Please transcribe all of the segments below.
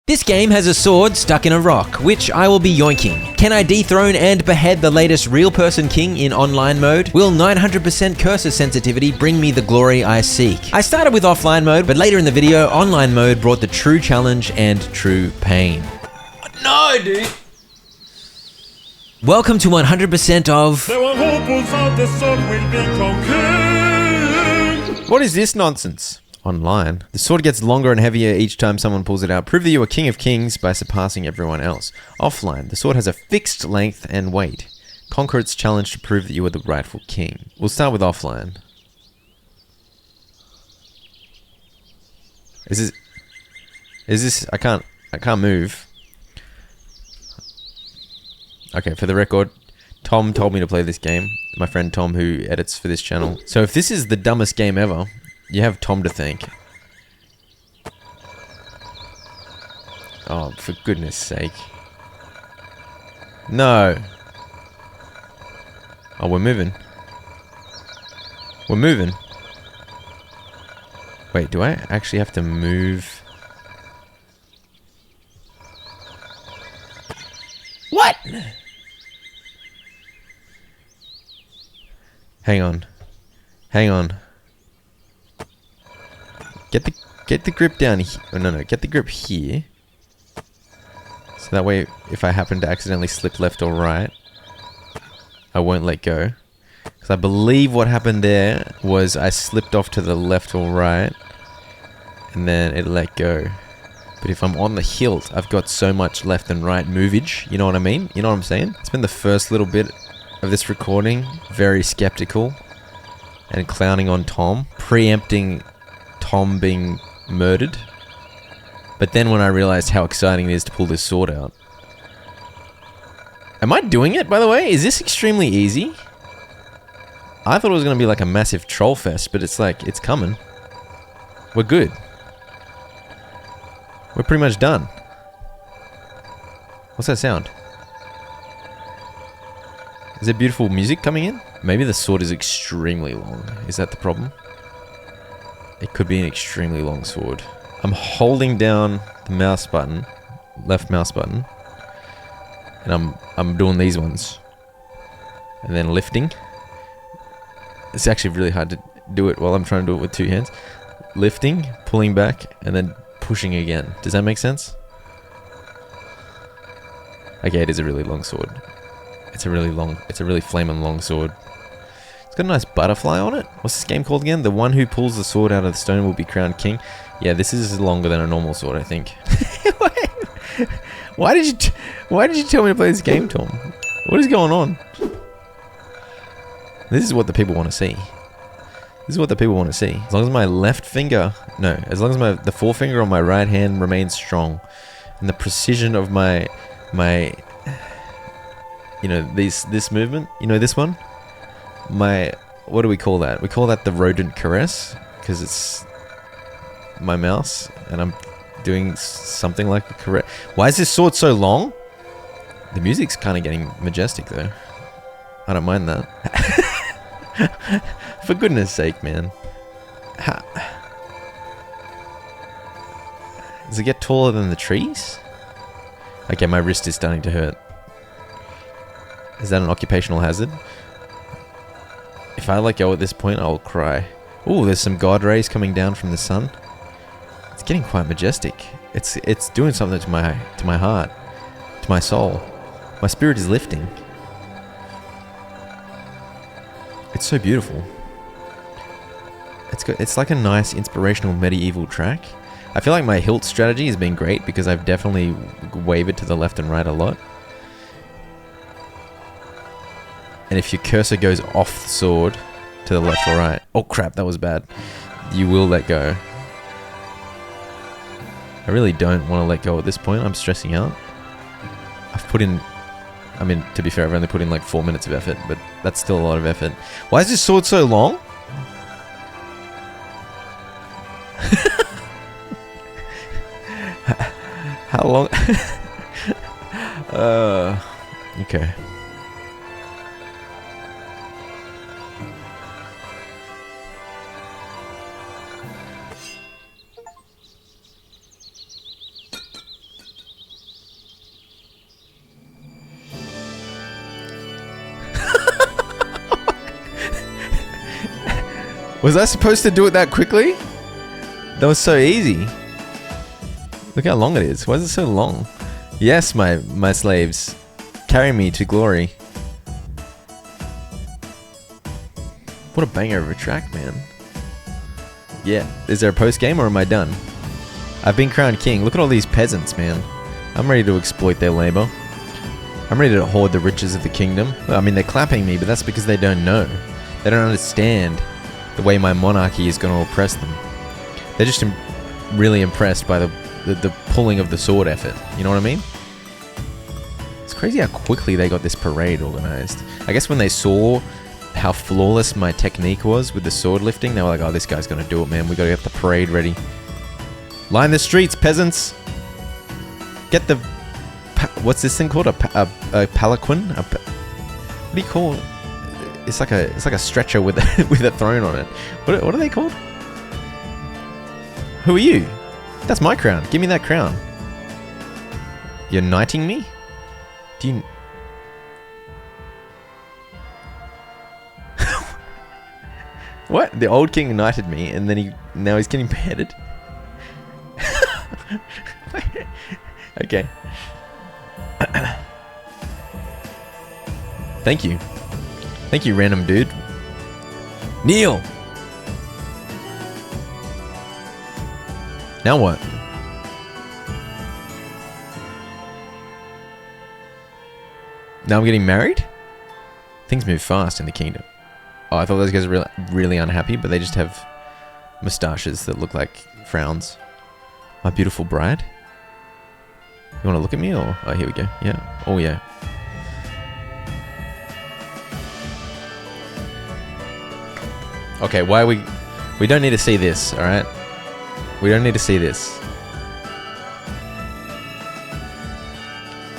This game has a sword stuck in a rock, which I will be yoinking. Can I dethrone and behead the latest real person king in online mode? Will 900% cursor sensitivity bring me the glory I seek? I started with offline mode, but later in the video, online mode brought the true challenge and true pain. No, dude! Welcome to 100% of... What is this nonsense? Online. The sword gets longer and heavier each time someone pulls it out. Prove that you are king of kings by surpassing everyone else. Offline. The sword has a fixed length and weight. Conquer its challenge to prove that you are the rightful king. We'll start with offline. Is this... I can't move. Okay, for the record, Tom told me to play this game. My friend Tom, who edits for this channel. So if this is the dumbest game ever, you have Tom to thank. Oh, for goodness sake. No. Oh, we're moving. We're moving. Wait, do I actually have to move? What? Hang on. Hang on. Get the grip down here. Oh, no, get the grip here. So that way, if I happen to accidentally slip left or right, I won't let go. Because I believe what happened there was I slipped off to the left or right, and then it let go. But if I'm on the hilt, I've got so much left and right movage. You know what I mean? You know what I'm saying? I spent the first little bit of this recording very skeptical and clowning on Tom, preempting Tom being murdered. But then when I realized how exciting it is to pull this sword out. Am I doing it, by the way? Is this extremely easy? I thought it was going to be like a massive troll fest, but it's like, it's coming. We're good. We're pretty much done. What's that sound? Is there beautiful music coming in? Maybe the sword is extremely long. Is that the problem? It could be an extremely long sword. I'm holding down the mouse button, left mouse button, and I'm doing these ones, and then lifting. It's actually really hard to do it while I'm trying to do it with two hands. Lifting, pulling back, and then pushing again. Does that make sense? Okay, it is a really long sword. It's a really flaming long sword. It's got a nice butterfly on it. What's this game called again? The one who pulls the sword out of the stone will be crowned king. Yeah, this is longer than a normal sword, I think. Why did you tell me to play this game, Tom? What is going on? This is what the people want to see. This is what the people want to see. As long as my left finger, as long as the forefinger on my right hand remains strong, and the precision of my, this movement, this one, what do we call that? We call that the rodent caress, because it's my mouse, and I'm doing something like a caress. Why is this sword so long? The music's kind of getting majestic, though. I don't mind that. For goodness sake, man. Does it get taller than the trees? Okay, my wrist is starting to hurt. Is that an occupational hazard? If I let go at this point, I'll cry. Ooh, there's some god rays coming down from the sun. It's getting quite majestic. It's doing something to my heart, to my soul. My spirit is lifting. It's so beautiful. It's like a nice inspirational medieval track. I feel like my hilt strategy has been great because I've definitely wavered to the left and right a lot. And if your cursor goes off the sword to the left or right, oh crap, that was bad, you will let go. I really don't want to let go at this point. I'm stressing out. To be fair, I've only put in like 4 minutes of effort, but that's still a lot of effort. Why is this sword so long? How long? Okay. Was I supposed to do it that quickly? That was so easy. Look how long it is. Why is it so long? Yes, my slaves. Carry me to glory. What a banger of a track, man. Yeah. Is there a post game or am I done? I've been crowned king. Look at all these peasants, man. I'm ready to exploit their labor. I'm ready to hoard the riches of the kingdom. I mean, they're clapping me, but that's because they don't know. They don't understand the way my monarchy is going to oppress them. They're just really impressed by the pulling of the sword effort. You know what I mean? It's crazy how quickly they got this parade organized. I guess when they saw how flawless my technique was with the sword lifting, they were like, oh, this guy's going to do it, man. We got to get the parade ready. Line the streets, peasants. Get the... what's this thing called? A palanquin? What do you call it? It's like a stretcher with with a throne on it. What are they called? Who are you? That's my crown. Give me that crown. You're knighting me? Do you... What? The old king knighted me, and then now he's getting beheaded? Okay. Thank you. Thank you, random dude. Kneel! Now what? Now I'm getting married? Things move fast in the kingdom. Oh, I thought those guys were really unhappy, but they just have mustaches that look like frowns. My beautiful bride? You want to look at me or... Oh, here we go. Yeah. Oh, yeah. Okay, why are we... We don't need to see this, alright? We don't need to see this.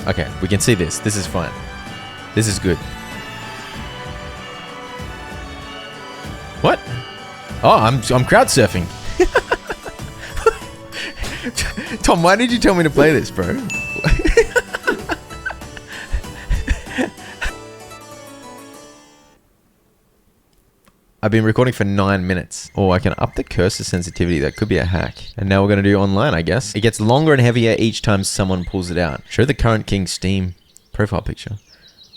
Okay, we can see this. This is fine. This is good. What? Oh, I'm crowd surfing. Tom, why did you tell me to play this, bro? I've been recording for 9 minutes. Oh, I can up the cursor sensitivity. That could be a hack. And now we're going to do online, I guess. It gets longer and heavier each time someone pulls it out. Show the current king Steam profile picture.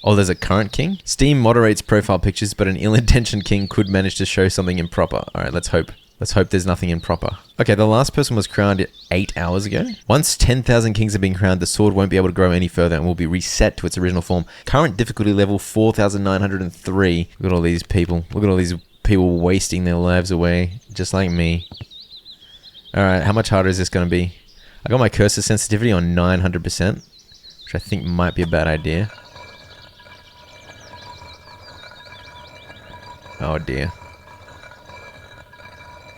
Oh, there's a current king? Steam moderates profile pictures, but an ill-intentioned king could manage to show something improper. Alright, let's hope. Let's hope there's nothing improper. Okay, the last person was crowned 8 hours ago. Once 10,000 kings have been crowned, the sword won't be able to grow any further and will be reset to its original form. Current difficulty level 4,903. Look at all these people. Look at all these people wasting their lives away, just like me. Alright, how much harder is this going to be? I got my cursor sensitivity on 900%, which I think might be a bad idea. Oh dear.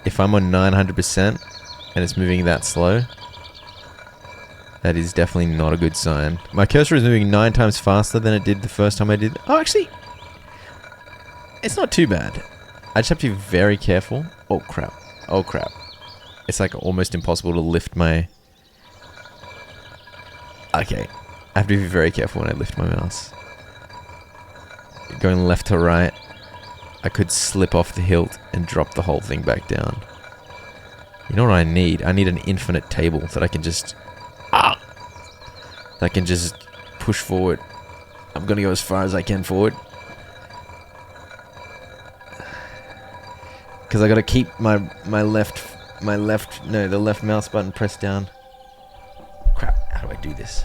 If I'm on 900% and it's moving that slow, that is definitely not a good sign. My cursor is moving 9 times faster than it did the first time I did. Oh, actually, it's not too bad. I just have to be very careful. Oh crap. Oh crap. It's like almost impossible to lift my... Okay. I have to be very careful when I lift my mouse. Going left to right, I could slip off the hilt and drop the whole thing back down. You know what I need? I need an infinite table that I can just... that I can just push forward. I'm gonna go as far as I can forward. Because I gotta keep the left mouse button pressed down. Crap, how do I do this?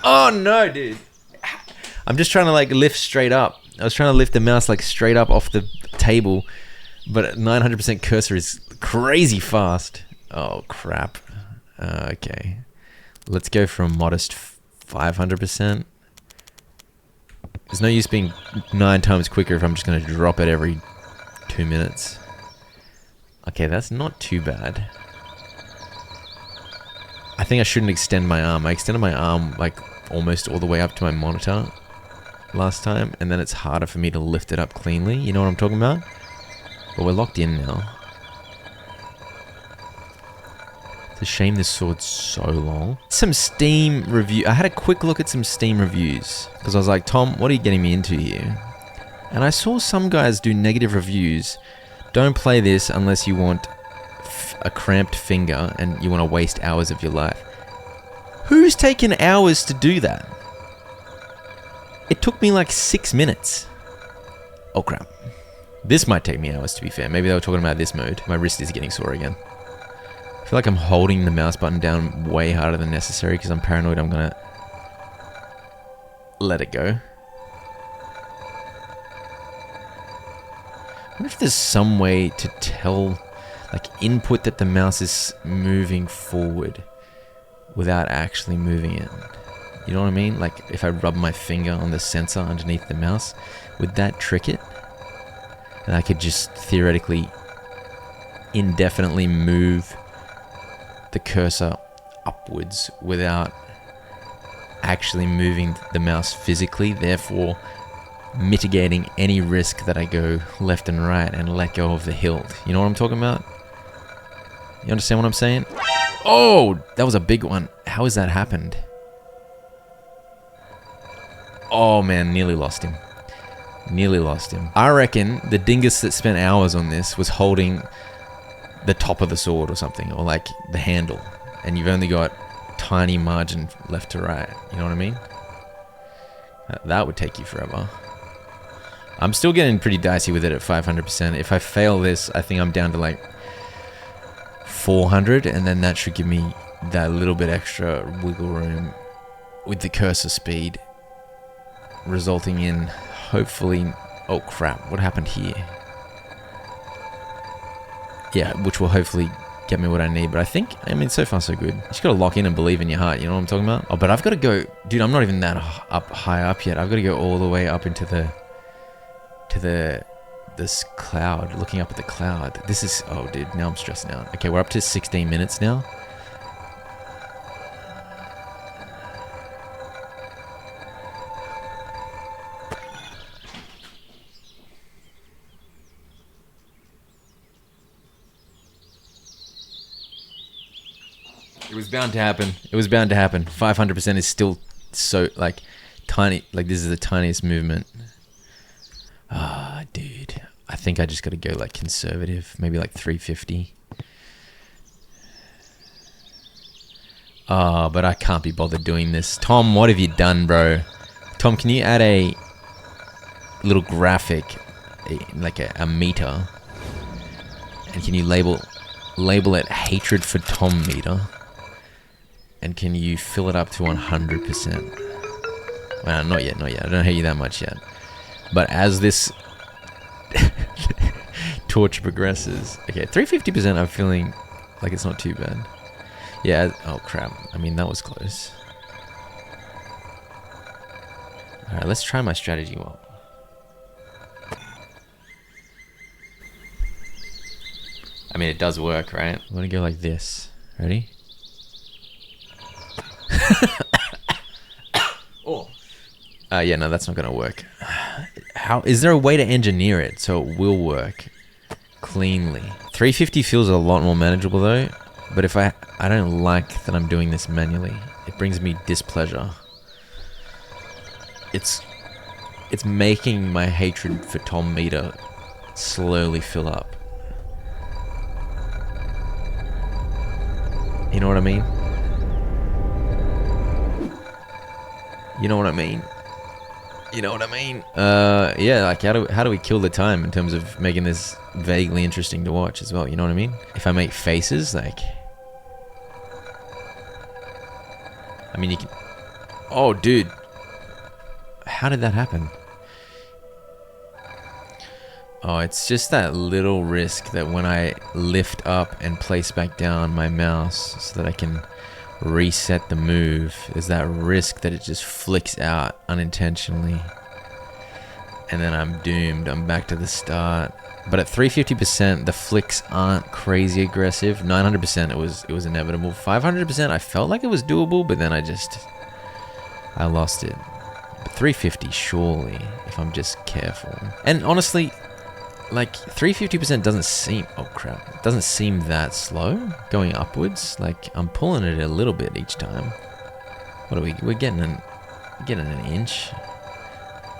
Oh no, dude! I'm just trying to like lift straight up. I was trying to lift the mouse like straight up off the table, but 900% cursor is crazy fast. Oh crap. Okay. Let's go for a modest 500%. There's no use being 9 times quicker if I'm just going to drop it every 2 minutes. Okay, that's not too bad. I think I shouldn't extend my arm. I extended my arm like almost all the way up to my monitor last time, and then it's harder for me to lift it up cleanly. You know what I'm talking about? But we're locked in now. It's a shame this sword's so long. Some Steam review. I had a quick look at some Steam reviews because I was like, Tom, what are you getting me into here? And I saw some guys do negative reviews. Don't play this unless you want a cramped finger and you want to waste hours of your life. Who's taken hours to do that? It took me like 6 minutes. Oh crap. This might take me hours, to be fair. Maybe they were talking about this mode. My wrist is getting sore again. I feel like I'm holding the mouse button down way harder than necessary because I'm paranoid I'm gonna let it go. I wonder if there's some way to tell, like input that the mouse is moving forward without actually moving it. You know what I mean? Like if I rub my finger on the sensor underneath the mouse, would that trick it? And I could just theoretically indefinitely move the cursor upwards without actually moving the mouse physically, therefore mitigating any risk that I go left and right and let go of the hilt. You know what I'm talking about? You understand what I'm saying? Oh, that was a big one. How has that happened? Oh man, nearly lost him. Nearly lost him. I reckon the dingus that spent hours on this was holding the top of the sword or something, or like the handle, and you've only got tiny margin left to right. You know what I mean? That would take you forever. I'm still getting pretty dicey with it at 500%. If I fail this, I think I'm down to like 400, and then that should give me that little bit extra wiggle room with the cursor speed, resulting in hopefully... Oh crap, what happened here? Yeah, which will hopefully get me what I need, but I think, I mean, so far so good. You just gotta lock in and believe in your heart, you know what I'm talking about? Oh, but I've gotta go... Dude, I'm not even that high up yet. I've gotta go all the way up into this cloud, looking up at the cloud. This is... Oh, dude, now I'm stressing out. Okay, we're up to 16 minutes now. It was bound to happen. It was bound to happen. 500% is still so, like, tiny. Like, this is the tiniest movement. Ah, dude. I think I just gotta go, like, conservative. Maybe, like, 350. Oh, but I can't be bothered doing this. Tom, what have you done, bro? Tom, can you add a little graphic, like a meter? And can you label it Hatred for Tom meter? And can you fill it up to 100%? Well, not yet, not yet. I don't hate you that much yet. But as this torture progresses... Okay, 350% I'm feeling like it's not too bad. Yeah, oh crap. I mean, that was close. Alright, let's try my strategy well. I mean, it does work, right? I'm gonna go like this. Ready? Oh. Yeah, no, that's not gonna work. How is there a way to engineer it so it will work cleanly? 350 feels a lot more manageable though, but if I don't like that I'm doing this manually. It brings me displeasure. It's making my hatred for Tom meter slowly fill up. You know what I mean? You know what I mean? You know what I mean? Yeah, like how do we kill the time in terms of making this vaguely interesting to watch as well, you know what I mean? If I make faces, like... I mean, you can... Oh, dude. How did that happen? Oh, it's just that little risk that when I lift up and place back down my mouse so that I can reset the move, there's that risk that it just flicks out unintentionally. And then I'm doomed. I'm back to the start. But at 350%, the flicks aren't crazy aggressive. 900%, it was inevitable. 500%, I felt like it was doable, but then I lost it. But 350, surely, if I'm just careful. And honestly, like 350% doesn't seem... Oh crap. It doesn't seem that slow going upwards. Like I'm pulling it a little bit each time. What are we... We're getting an inch.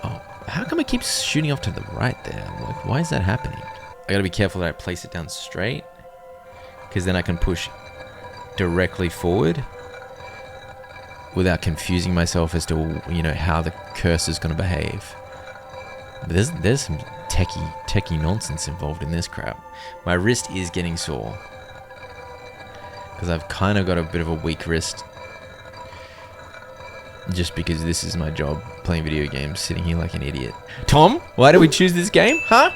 Oh, How come it keeps shooting off to the right there? Like, why is that happening? I gotta be careful that I place it down straight, because then I can push directly forward without confusing myself as to, you know, how the cursor's gonna behave. But there's some techie nonsense involved in this crap. My wrist is getting sore, because I've kind of got a bit of a weak wrist, just because this is my job, playing video games, sitting here like an idiot. Tom, why did we choose this game? Huh?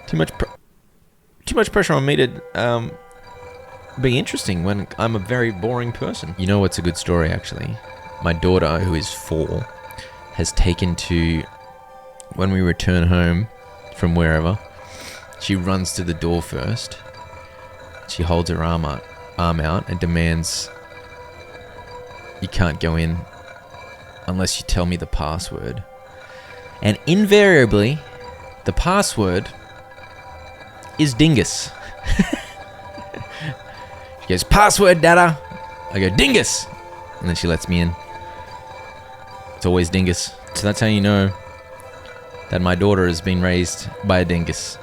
Too much pressure on me to be interesting when I'm a very boring person. You know what's a good story, actually? My daughter, who is 4, has taken to, when we return home from wherever, she runs to the door first. She holds her arm out and demands, "You can't go in unless you tell me the password." And invariably, the password is dingus. She goes, "Password, Dada." I go, "Dingus." And then she lets me in. It's always dingus. So that's how you know that my daughter has been raised by a dingus.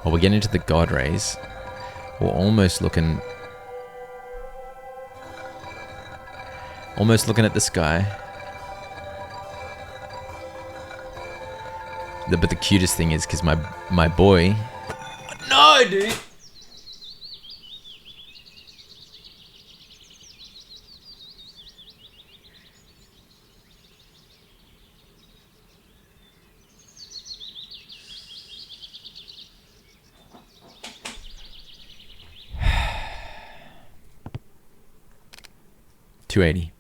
Well, we're getting into the God rays. We're almost looking at the sky. But the cutest thing is, because my boy... No, dude! $280.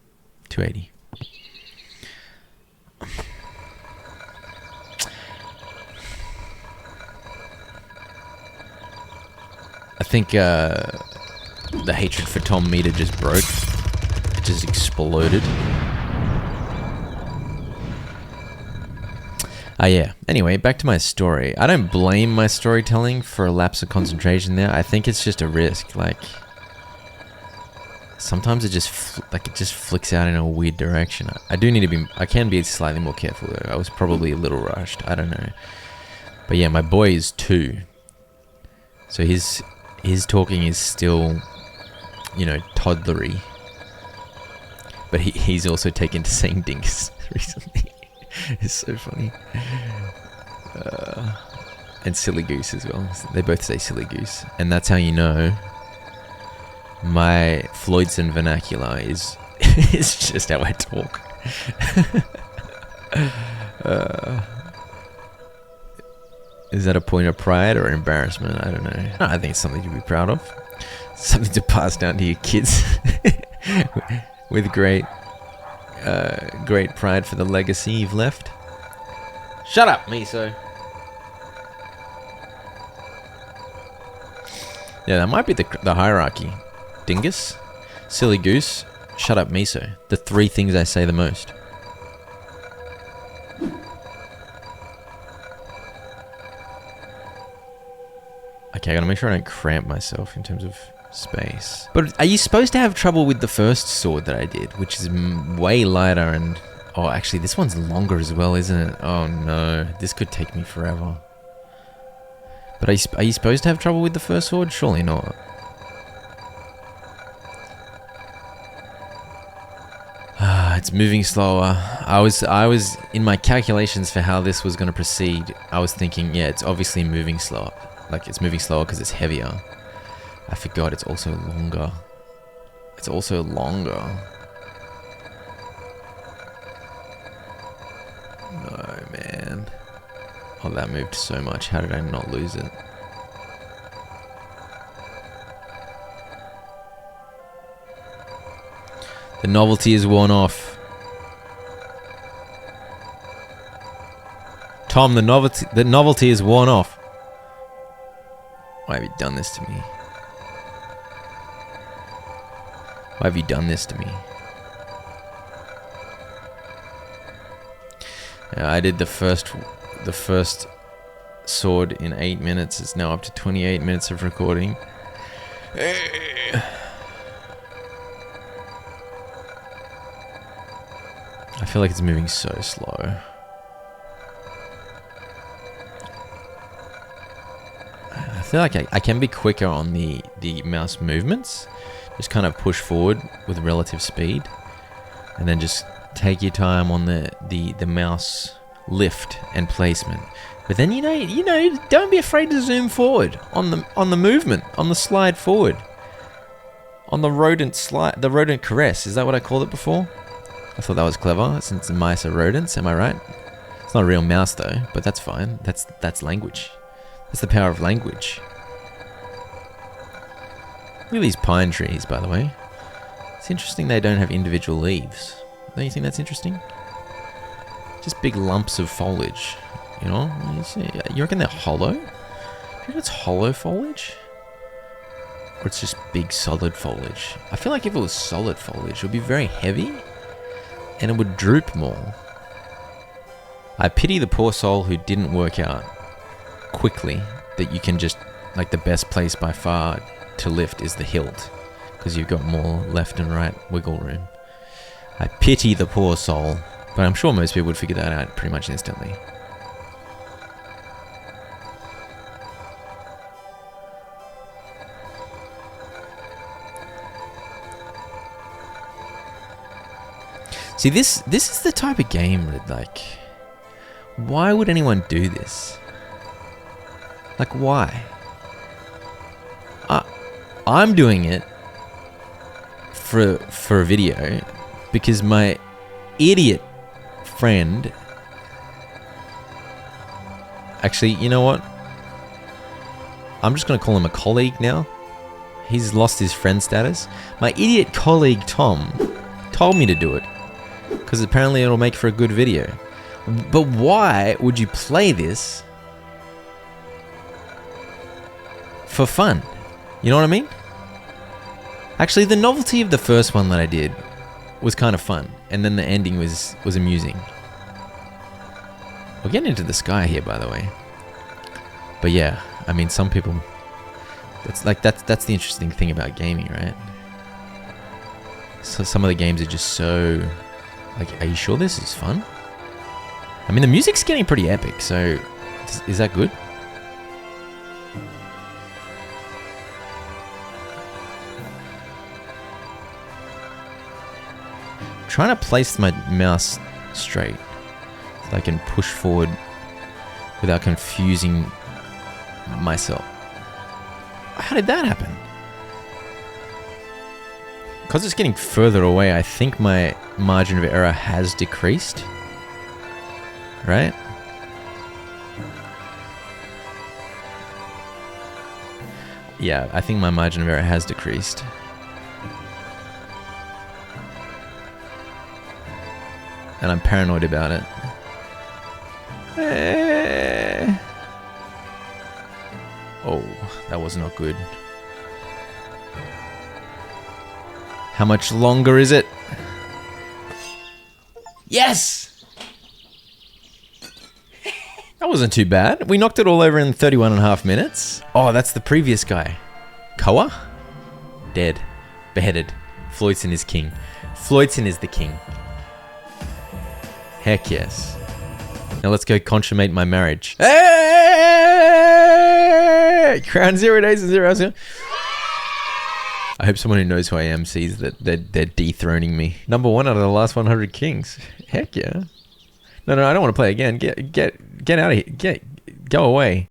I think the hatred for Tom meter just broke. It just exploded. Yeah. Anyway, back to my story. I don't blame my storytelling for a lapse of concentration there. I think it's just a risk. Like, sometimes it just flicks out in a weird direction. I can be slightly more careful though. I was probably a little rushed. I don't know. But yeah, my boy is 2. So his talking is still, you know, toddlery. But he's also taken to saying dingus recently. It's so funny. And silly goose as well. They both say silly goose. And that's how you know my Floydson vernacular is just how I talk. Is that a point of pride or embarrassment? I don't know. I think it's something to be proud of. Something to pass down to your kids with great pride for the legacy you've left. Shut up, Miso. Yeah, that might be the hierarchy. Dingus, silly goose, shut up, Miso. The 3 things I say the most. Okay, I gotta make sure I don't cramp myself in terms of space. But are you supposed to have trouble with the first sword that I did, which is way lighter and... Oh, actually, this one's longer as well, isn't it? Oh no, this could take me forever. But are you supposed to have trouble with the first sword? Surely not. It's moving slower. I was in my calculations for how this was going to proceed. I was thinking, yeah, it's obviously moving slower. Like, it's moving slower because it's heavier. I forgot it's also longer. It's also longer. No, man. Oh, that moved so much. How did I not lose it? The novelty is worn off. Tom, the novelty is worn off. Why have you done this to me? Why have you done this to me? Yeah, I did the first sword in 8 minutes. It's now up to 28 minutes of recording. I feel like it's moving so slow. I feel like I can be quicker on the mouse movements. Just kind of push forward with relative speed. And then just take your time on the mouse lift and placement. But then you know, don't be afraid to zoom forward on the movement, on the slide forward. On the rodent slide, the rodent caress. Is that what I called it before? I thought that was clever, since mice are rodents, am I right? It's not a real mouse though, but that's fine. That's language. That's the power of language. Look at these pine trees, by the way. It's interesting they don't have individual leaves. Don't you think that's interesting? Just big lumps of foliage, you know? You reckon they're hollow? Do you reckon it's hollow foliage? Or it's just big solid foliage? I feel like if it was solid foliage, it would be very heavy and it would droop more. I pity the poor soul who didn't work out quickly that you can just, like, the best place by far to lift is the hilt, because you've got more left and right wiggle room. I pity the poor soul, but I'm sure most people would figure that out pretty much instantly. See, this is the type of game that, like, why would anyone do this? Like, why? I'm doing it for a video because my idiot friend... Actually, you know what? I'm just going to call him a colleague now. He's lost his friend status. My idiot colleague Tom told me to do it because apparently it'll make for a good video. But why would you play this for fun? You know what I mean? Actually, the novelty of the first one that I did was kind of fun, and then the ending was amusing. We're getting into the sky here, by the way. But yeah, I mean, some people... That's the interesting thing about gaming, right? So some of the games are just so... Like, are you sure this is fun? I mean, the music's getting pretty epic, so... Is that good? Trying to place my mouse straight so I can push forward without confusing myself. How did that happen? Because it's getting further away, I think my margin of error has decreased. Right? Yeah, I think my margin of error has decreased. And I'm paranoid about it. Oh, that was not good. How much longer is it? Yes! That wasn't too bad. We knocked it all over in 31.5 minutes. Oh, that's the previous guy. Koa? Dead. Beheaded. Floydson is king. Floydson is the king. Heck yes. Now let's go consummate my marriage. Hey! Crown 0 days and 0 hours. I hope someone who knows who I am sees that they're dethroning me. Number 1 out of the last 100 kings. Heck yeah. No, I don't want to play again. Get out of here. Go away.